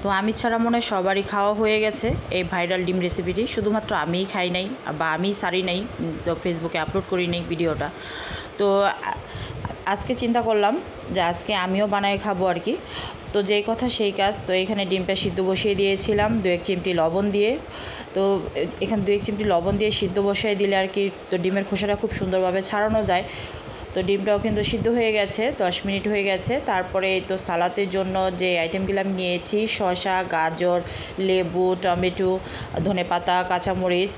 তো আমি ছাড়া মনে হয় সবারই খাওয়া হয়ে গেছে এই ভাইরাল ডিম রেসিপিটি। শুধুমাত্র আমিই খাই নাই বা আমিই সারি নাই, তো ফেসবুকে আপলোড করি নাই ভিডিওটা। তো আজকে চিন্তা করলাম যে আজকে আমিও বানায় খাবো আর কি। তো যেই কথা সেই কাজ। তো এখানে ডিমটা সিদ্ধ বসিয়ে দিয়েছিলাম 2-1 চিমটি লবণ দিয়ে। তো এখানে 2-1 চিমটি লবণ দিয়ে সিদ্ধ বসিয়ে দিলে আর কি তো ডিমের খোসাটা খুব সুন্দরভাবে ছাড়ানো যায়। তো ডিমটাও কিন্তু সিদ্ধ হয়ে গেছে, 10 মিনিট হয়ে গেছে। তারপরে তো সালাদের জন্য যে আইটেমগুলো আমি নিয়েছি, শসা, গাজর, লেবু, টমেটো, ধনেপাতা, কাঁচামরিচ,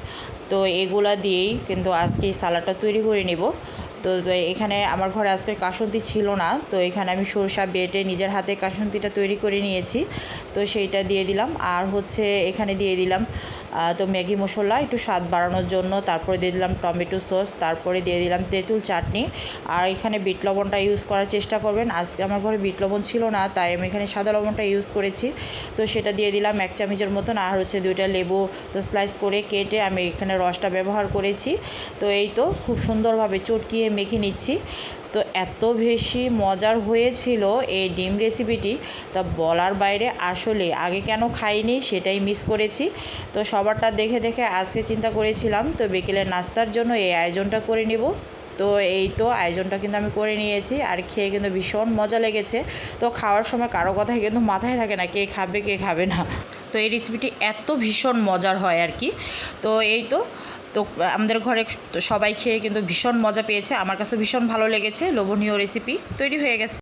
তো এগুলা দিয়েই কিন্তু আজকে সালাডটা তৈরি করে নেব। তো এখানে আমার ঘরে আজকে কাসুন্দি ছিল না, তো এখানে আমি সরষা বেটে নিজের হাতে কাসুন্দিটা তৈরি করে নিয়েছি। তো সেইটা দিয়ে দিলাম। আর হচ্ছে এখানে দিয়ে দিলাম তো ম্যাগি মশলা একটু স্বাদ বাড়ানোর জন্য। তারপরে দিয়ে দিলাম টমেটো সস, তারপরে দিয়ে দিলাম তেঁতুল চাটনি। আর এখানে বিট লবণটা ইউজ করার চেষ্টা করবেন। আজকে আমার ঘরে বিট লবণ ছিল না, তাই আমি এখানে সাদা লবণটা ইউজ করেছি। তো সেটা দিয়ে দিলাম 1 চামচের মতন। আর হচ্ছে 2টা লেবু তো স্লাইস করে কেটে আমি এখানে রসটা ব্যবহার করেছি। তো এই তো খুব সুন্দরভাবে চটকিয়ে মেখে নিচ্ছি। তো এত বেশি মজার হয়েছিল এই ডিম রেসিপিটি, তা বলার বাইরে। আসলে আগে কেন খাইনি সেটাই মিস করেছি। তো সবারটা দেখে দেখে আজকে চিন্তা করেছিলাম তো বিকেলের নাস্তার জন্য এই আয়োজনটা করে নেব। তো এই তো আয়োজনটা কিন্তু আমি করে নিয়েছি, আর খেয়ে কিন্তু ভীষণ মজা লেগেছে। তো খাওয়ার সময় কারো কথাই কিন্তু মাথায় থাকে না কে খাবে কে খাবে না। তো এই রেসিপিটি এত ভীষণ মজার হয় আর কি। তো এই তো তো আমাদের ঘরে সবাই খেয়ে কিন্তু ভীষণ মজা পেয়েছে। আমার কাছে ভীষণ ভালো লেগেছে। লোভনীয় রেসিপি তৈরি হয়ে গেছে।